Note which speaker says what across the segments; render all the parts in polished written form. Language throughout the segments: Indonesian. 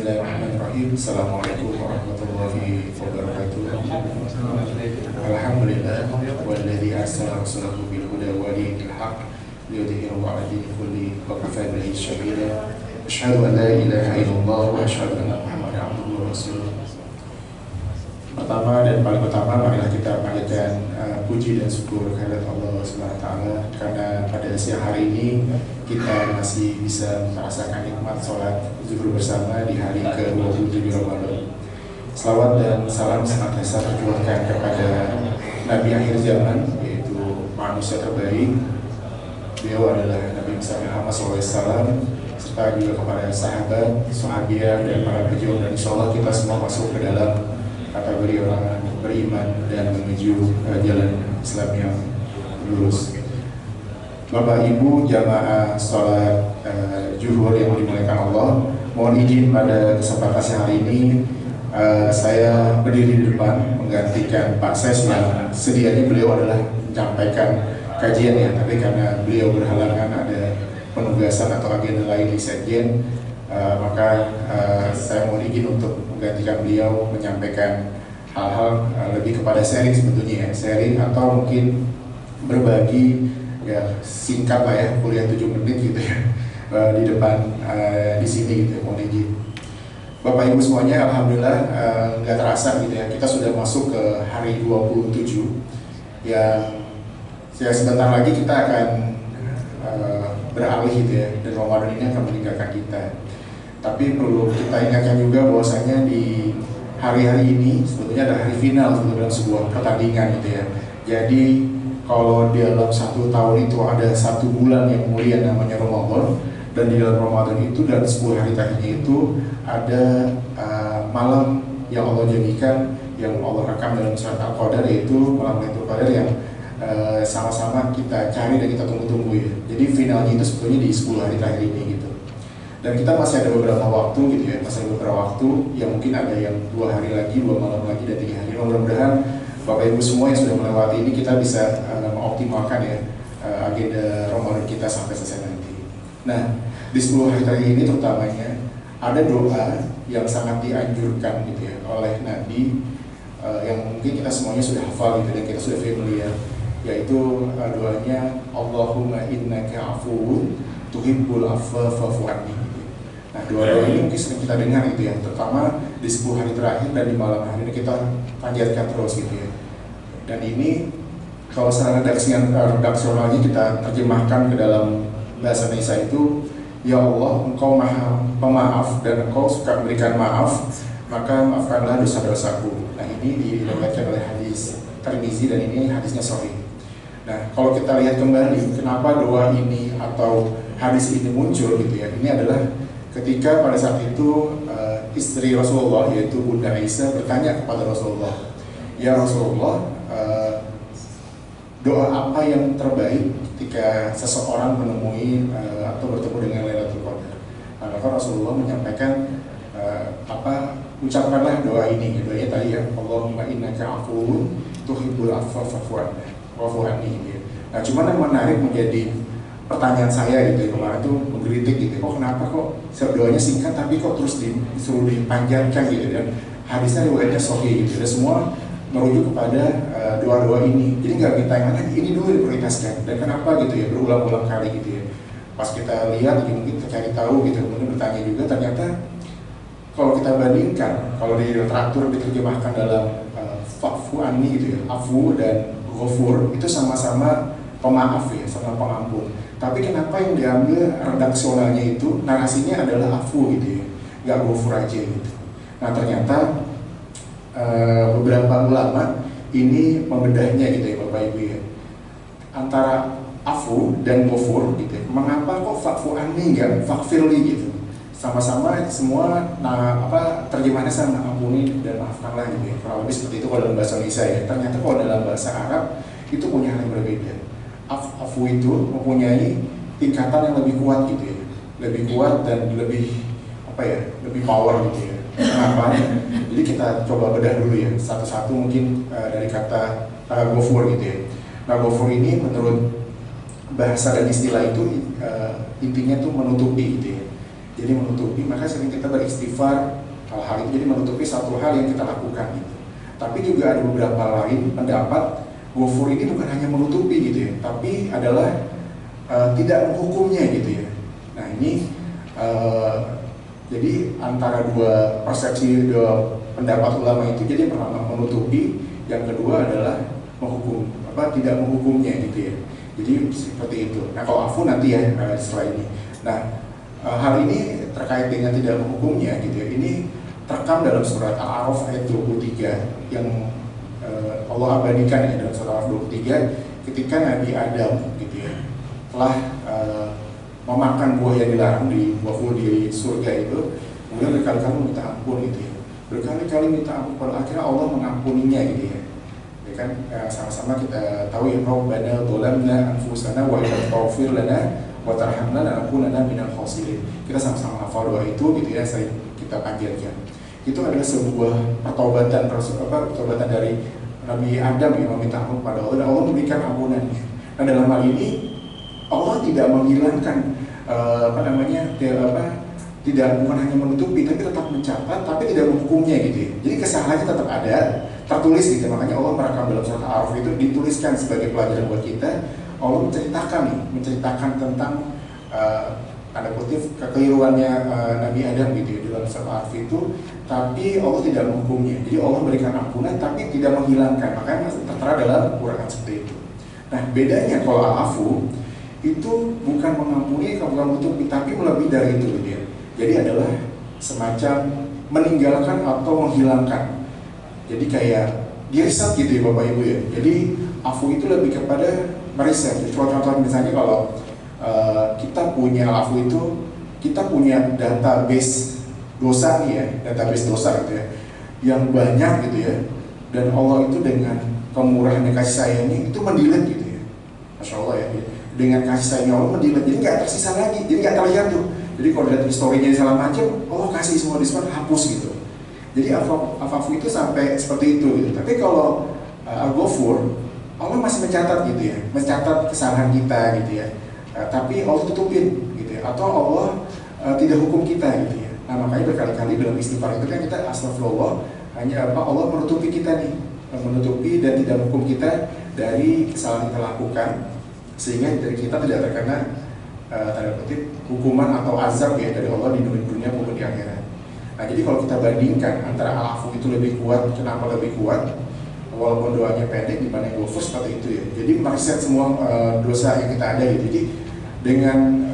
Speaker 1: Bismillahirrahmanirrahim. Assalamualaikum warahmatullahi wabarakatuh. Alhamdulillah walladzi arsala rasulahu bil huda wa dinil haqq liyudhhirahu 'ala dini kulli wa kafaa bihi shahida. Asyhadu an la ilaha illallah wa asyhadu anna Muhammadan abduhu wa rasuluh. Pertama dan paling utama, marilah kita panjatkan puji dan syukur kehadirat Allah Subhanahu wa taala karena pada siang hari ini kita masih bisa merasakan nikmat sholat zuhur bersama di hari ke-27 Ramadan. Selawat dan salam senantiasa tercurahkan kepada Nabi akhir zaman, yaitu manusia terbaik. Beliau adalah Nabi Muhammad SAW, serta juga kepada sahabat, sahabiah, dan para pejuang, dan insyaallah kita semua masuk ke dalam kategori orang beriman dan menuju jalan Islam yang lurus. Bapak Ibu jamaah sholat zuhur yang dimuliakan Allah, mohon izin pada kesempatan hari ini saya berdiri di depan menggantikan Pak Ses yang sedianya beliau adalah menyampaikan kajian ya, tapi karena beliau berhalangan ada penugasan atau agenda lain di Sekjen, maka saya mohon izin untuk menggantikan beliau menyampaikan hal-hal lebih kepada sharing sebetulnya ya, sharing atau mungkin berbagi ya, singkat lah ya, kuliah 7 menit gitu ya di depan di sini gitu, mohon izin. Bapak Ibu semuanya, alhamdulillah nggak terasa gitu ya, kita sudah masuk ke hari 27 yang ya sebentar lagi kita akan beralih gitu ya, dan Ramadan ini akan meninggalkan kita. Tapi perlu kita ingatkan juga bahwasanya di hari-hari ini sebetulnya ada hari final dalam sebuah pertandingan gitu ya. Jadi kalau di dalam 1 tahun itu ada 1 bulan yang mulia namanya Ramadan, dan di dalam Ramadan itu dan 10 hari terakhirnya itu ada malam yang Allah janjikan, yang Allah rekam dalam surat Al-Qadar, yaitu malam Lailatul Qadar yang sama-sama kita cari dan kita tunggu-tunggu ya. Jadi finalnya itu sebetulnya di 10 hari terakhir ini gitu. Dan kita masih ada beberapa waktu gitu ya, masih ada beberapa waktu yang mungkin ada yang 2 hari lagi, 2 malam lagi, dan 3 hari. Mudah-mudahan Bapak Ibu semua yang sudah melewati ini kita bisa mengoptimalkan ya agenda Ramadan kita sampai selesai nanti. Nah, di 10 hari terakhir ini terutamanya ada doa yang sangat dianjurkan gitu ya oleh Nabi, yang mungkin kita semuanya sudah hafal gitu dan kita sudah familiar, yaitu doanya Allahumma innaka afuwun tuhibbul afwa fa'fu anni. Nah, doa-doa ini mungkin sering kita dengar gitu ya, terutama di 10 hari terakhir dan di malam hari ini kita panjatkan terus gitu ya. Dan ini kalau secara redaksionalnya kita terjemahkan ke dalam bahasa Indonesia itu, ya Allah, Engkau maha pemaaf dan Engkau suka memberikan maaf, maka maafkanlah dosa-dosaku. Nah, ini diriwayatkan oleh hadis Tirmizi dan ini hadisnya sahih. Nah, kalau kita lihat kembali kenapa doa ini atau hadis ini muncul gitu ya, ini adalah ketika pada saat itu istri Rasulullah yaitu Bunda Aisyah bertanya kepada Rasulullah, ya Rasulullah, doa apa yang terbaik ketika seseorang menemui atau bertemu dengan Lailatul Qadar? Nah, maka Rasulullah menyampaikan ucapkanlah doa ini, doanya tadi ya, Allahumma innaka afuwun tuhibbul afwa fa'fu anni. Nah, cuman yang menarik menjadi pertanyaan saya gitu ya, kemarin tuh menggelitik gitu, kok kenapa kok doanya singkat tapi kok terus disuruh dipanjangkan gitu, dan hadisnya riwayatnya sahih gitu, dan semua merujuk kepada doa-doa ini. Jadi nggak kita yang mana ini dulu diprioritaskan, dan kenapa gitu ya, berulang-ulang kali gitu ya. Pas kita lihat gitu, mungkin kita cari tahu gitu, kemudian bertanya juga, ternyata kalau kita bandingkan, kalau di literatur diterjemahkan dalam fa'fu anni gitu ya, afu dan ghafur itu sama-sama pemaaf ya, sama pengampun. Tapi kenapa yang diambil redaksionalnya itu narasinya adalah afu gitu ya, nggak ghafur aja gitu. Nah, ternyata beberapa ulama ini membedahnya gitu ya Bapak Ibu ya, antara afu dan ghafur gitu ya. Mengapa kok fa'fu anni nggak fa'firli gitu? Sama-sama semua terjemahannya sama, ampuni dan maafkanlah gitu ya. Kurang lebih seperti itu kalau dalam bahasa Indonesia ya. Ternyata kalau dalam bahasa Arab itu punya hal yang berbeda. Afu itu mempunyai tingkatan yang lebih kuat gitu ya, lebih kuat dan lebih lebih power gitu ya. Kenapa? Jadi kita coba bedah dulu ya satu-satu, mungkin dari kata ghafur gitu ya. Nah, ghafur ini menurut bahasa dan istilah itu intinya tuh menutupi gitu ya. jadi menutupi. Maka sering kita beristighfar hal-hal itu jadi menutupi satu hal yang kita lakukan gitu. Tapi juga ada beberapa lain pendapat ghafur ini bukan hanya menutupi gitu ya, tapi adalah tidak menghukumnya gitu ya. Nah ini jadi antara dua persepsi, dua pendapat ulama itu, jadi yang pertama menutupi, yang kedua adalah menghukum, tidak menghukumnya gitu ya. Jadi seperti itu. Nah kalau afu nanti ya setelah ini. Nah hal ini terkait dengan tidak menghukumnya gitu ya. Ini terekam dalam surat Al-A'raf ayat 23 yang Allah abadikan ya dalam surat Al-A'raf 23 ketika Nabi Adam gitu ya telah memakan buah yang dilarang di surga itu, kemudian berkali-kali minta ampun gitu ya. Berkali-kali minta ampun, pada akhirnya Allah mengampuninya gitu ya. Ya kan sama-sama kita tahu ya, Rabbana dzalamna anfusana wa illam taghfir lana wa tarhamna lanakunanna minal khasirin. Kita sama-sama hafal doa itu gitu ya, sering kita panjatkan. Itu adalah sebuah pertobatan dari Nabi Adam yang meminta ampun kepada Allah dan Allah memberikan ampunannya. Nah dalam hal ini Allah tidak menghilangkan tidak bukan hanya menutupi tapi tetap mencatat, tapi tidak menghukumnya gitu ya. Jadi kesalahannya tetap ada, tertulis gitu. Makanya Allah merekam dalam surat Al-A'raf itu dituliskan sebagai pelajaran buat kita. Allah menceritakan tentang tanda kutip kekeliruannya Nabi Adam gitu ya dalam surat Al-A'raf itu, tapi Allah tidak menghukumnya. Jadi Allah memberikan ampunan tapi tidak menghilangkan. Makanya tertera dalam Quran seperti itu. Nah bedanya kalau Al-Afu itu bukan mengampuni, bukan menutupi, tapi lebih dari itu gitu ya. Jadi adalah semacam meninggalkan atau menghilangkan. Jadi kayak diriset gitu ya Bapak Ibu ya. Jadi afu itu lebih kepada meriset. Contoh misalnya kalau kita punya afu itu, kita punya database dosa nih ya, database dosa gitu ya, yang banyak gitu ya. Dan Allah itu dengan kemurahan dan kasih sayangnya itu mendelete gitu ya. Masya Allah ya. Dengan kasih sayangnya Allah mendelete, jadi nggak tersisa lagi, jadi nggak terlihat tuh. Jadi kalau lihat historinya salah macam, Allah kasih semua diskon, hapus gitu. Jadi afu itu sampai seperti itu gitu. Tapi kalau Al-Ghafur, Allah masih mencatat gitu ya, mencatat kesalahan kita gitu ya. Tapi Allah tutupin gitu ya, atau Allah tidak hukum kita gitu ya. Nah makanya berkali-kali dalam istighfar itu kan kita astagfirullah, hanya Allah menutupi kita nih, menutupi dan tidak menghukum kita dari kesalahan yang kita lakukan, sehingga dari kita tidak terkena tanda kutip hukuman atau azab ya dari Allah di dunia maupun di akhirat. Nah jadi kalau kita bandingkan antara al-afu itu lebih kuat, kenapa lebih kuat? Walaupun doanya pendek dibanding ghafur seperti itu ya. Jadi mereset semua dosa yang kita ada gitu. Jadi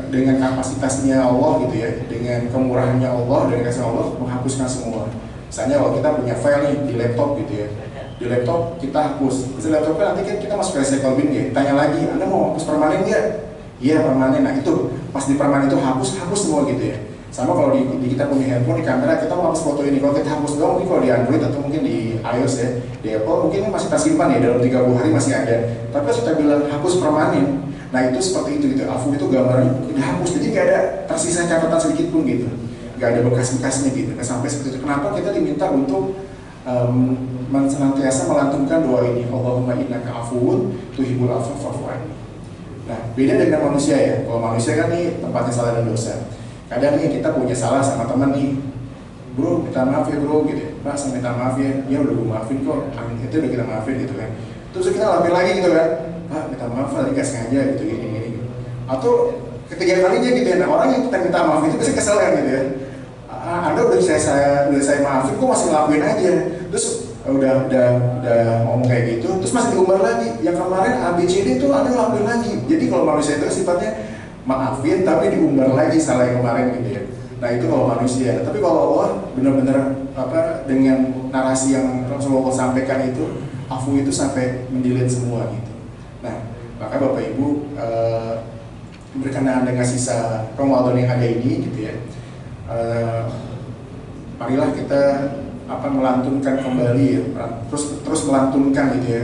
Speaker 1: dengan kapasitasnya Allah gitu ya, dengan kemurahannya Allah, dengan kasih Allah menghapuskan semua. Misalnya kalau kita punya file nih di laptop gitu ya, di laptop kita hapus. Di laptopnya nanti kan kita masuk ke recycle bin ya, tanya lagi, Anda mau hapus permanen nggak? Iya permanen. Nah itu pas di permanen itu hapus semua gitu ya. Sama kalau di kita punya handphone, di kamera kita mau hapus foto ini, kalau kita hapus doang, mungkin kalau di Android atau mungkin di iOS ya, di Apple mungkin masih tersimpan ya, dalam 30 hari masih ada. Tapi kalau kita bilang hapus permanen, nah itu seperti itu gitu. Afu itu gambarnya udah hapus, jadi nggak ada tersisa catatan sedikit pun gitu, nggak ada bekas-bekasnya gitu. Nah sampai seperti itu. Kenapa kita diminta untuk senantiasa melantunkan doa ini, Allahumma innaka afuwun tuhibbul afwa fa'fu anni. Nah beda dengan manusia ya. Kalau manusia kan nih tempatnya salah dan dosa. Kadang nih kita punya salah sama teman nih, bro minta maaf ya bro gitu ya, Pak saya minta maaf ya, ya udah gue maafin kok, itu udah kita maafin gitu kan. Terus kita lapor lagi gitu kan, Pak minta maaf tadi gak sengaja gitu gini. Atau ketiga kalinya gitu ya, nah orang yang kita minta maaf itu pasti kesel kan gitu ya. Anda udah saya maafin kok masih ngelakuin aja. Terus udah ngomong kayak gitu, terus masih diumbar lagi. Yang kemarin ABCD itu Anda ngelakuin lagi. Jadi kalau manusia itu sifatnya maafin tapi diumbar lagi salah yang kemarin gitu ya. Nah itu kalau manusia. Tapi kalau Allah benar-benar dengan narasi yang Rasulullah sampaikan itu, afu itu sampai mendelete semua gitu. Nah maka Bapak Ibu berkenaan dengan sisa Ramadan yang ada ini gitu ya, marilah kita melantunkan kembali ya, terus melantunkan gitu ya,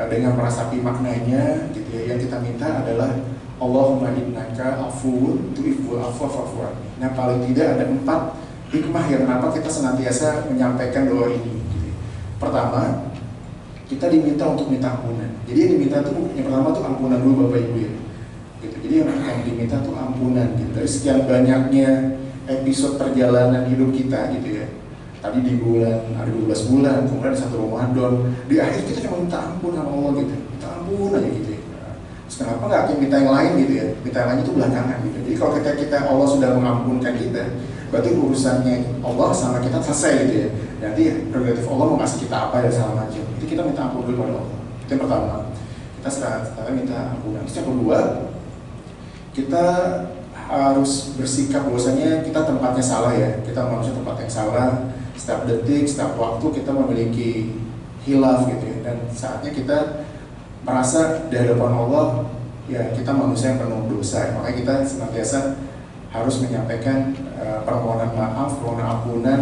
Speaker 1: dengan merasapi maknanya gitu ya. Yang kita minta adalah Allahumma innaka afuwun tuhibbul afwa fa'fu anni. Nah paling tidak ada 4 hikmah ya kenapa kita senantiasa menyampaikan doa ini gitu. Pertama, kita diminta untuk minta ampunan. Jadi yang diminta tuh yang pertama tuh ampunan dulu Bapak Ibu ya gitu. Jadi yang diminta tuh ampunan gitu. Dari sekian banyaknya episode perjalanan hidup kita gitu ya. Tadi di bulan, ada 12 bulan, kemudian satu Ramadan, di akhir kita cuma minta ampun sama Allah gitu, minta ampun aja gitu ya. Terus kenapa nggak minta yang lain gitu ya, minta yang lain itu belakangan gitu. Jadi kalau kita Allah sudah mengampunkan kita, berarti urusannya Allah sama kita selesai gitu ya. Nanti prerogatif Allah mau kasih kita apa ya segala macam. Jadi kita minta ampun dulu pada Allah. Itu yang pertama, kita sekarang minta ampunan. Terus yang kedua, kita harus bersikap bahwasanya kita tempatnya salah ya, kita manusia tempat yang salah. Setiap detik, setiap waktu kita memiliki hilaf gitu ya, dan saatnya kita merasa di hadapan Allah ya kita manusia yang penuh dosa, makanya kita senantiasa harus menyampaikan permohonan maaf, permohonan ampunan,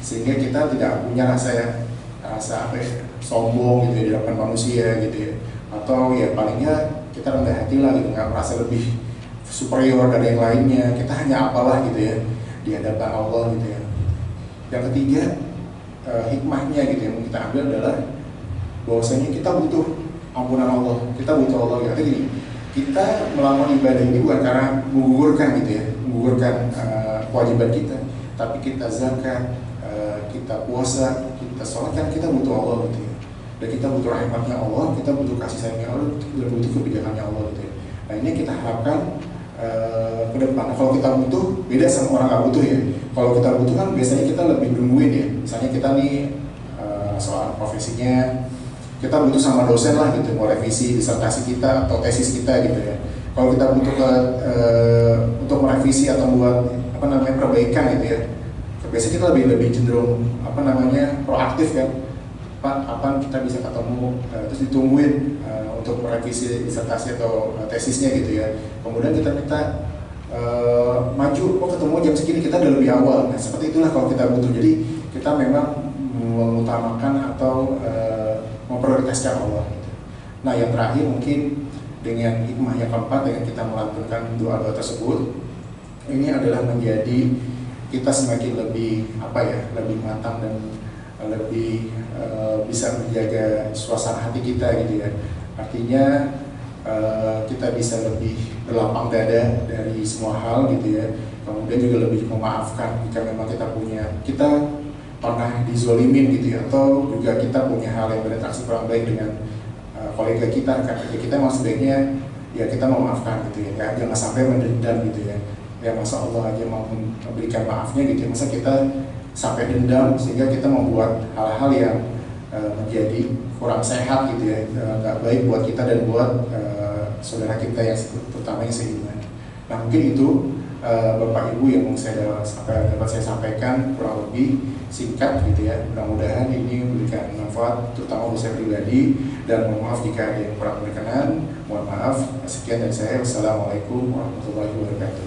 Speaker 1: sehingga kita tidak punya rasa apa ya, sombong gitu ya di hadapan manusia gitu ya, atau ya palingnya kita rendah hati lah gitu, nggak merasa lebih superior dari yang lainnya, kita hanya apalah gitu ya di hadapan Allah gitu ya. Yang ketiga, hikmahnya gitu yang kita ambil adalah bahwasanya kita butuh ampunan Allah, kita butuh Allah gitu. Jadi kita melakukan ibadah ini bukan karena menggugurkan gitu ya, menggugurkan kewajiban kita, tapi kita zakat, kita puasa, kita sholat, kan kita butuh Allah gitu ya. Dan kita butuh rahmatnya Allah, kita butuh kasih sayangnya Allah, dan butuh kebijakannya Allah gitu ya. Nah ini kita harapkan ke depan. Kalau kita butuh, beda sama orang nggak butuh ya. Kalau kita butuh kan biasanya kita lebih nungguin ya. Misalnya kita nih soal profesinya, kita butuh sama dosen lah gitu, mau revisi disertasi kita atau tesis kita gitu ya. Kalau kita butuh untuk merevisi atau buat perbaikan gitu ya, biasanya kita lebih cenderung proaktif kan. Pak, kapan kita bisa ketemu, terus ditungguin untuk merevisi disertasi atau tesisnya gitu ya. Kemudian kita minta maju, ketemu jam segini, kita udah lebih awal. Nah seperti itulah kalau kita butuh. Jadi kita memang mengutamakan atau memprioritaskan Allah gitu. Nah yang terakhir mungkin dengan hikmah yang keempat, dengan kita melantunkan doa-doa tersebut, ini adalah menjadi kita semakin lebih lebih matang dan lebih bisa menjaga suasana hati kita gitu ya. Artinya kita bisa lebih berlapang dada dari semua hal gitu ya. Kemudian juga lebih memaafkan jika memang kita pernah dizolimin gitu ya, atau juga kita punya hal yang berinteraksi kurang baik dengan kolega kita, rekan kerja kita, memang sebaiknya ya kita memaafkan gitu ya. Jangan sampai mendendam gitu ya. Ya masa Allah aja mau memberikan maafnya gitu ya, masa kita sampai dendam sehingga kita membuat hal-hal yang menjadi kurang sehat gitu ya, nggak baik buat kita dan buat saudara kita yang terutama yang seiman. Nah mungkin itu Bapak Ibu yang dapat saya sampaikan kurang lebih singkat gitu ya. Mudah-mudahan ini memberikan manfaat terutama untuk saya pribadi, dan mohon maaf jika ada yang kurang berkenan. Mohon maaf. Sekian dari saya. Wassalamualaikum warahmatullahi wabarakatuh.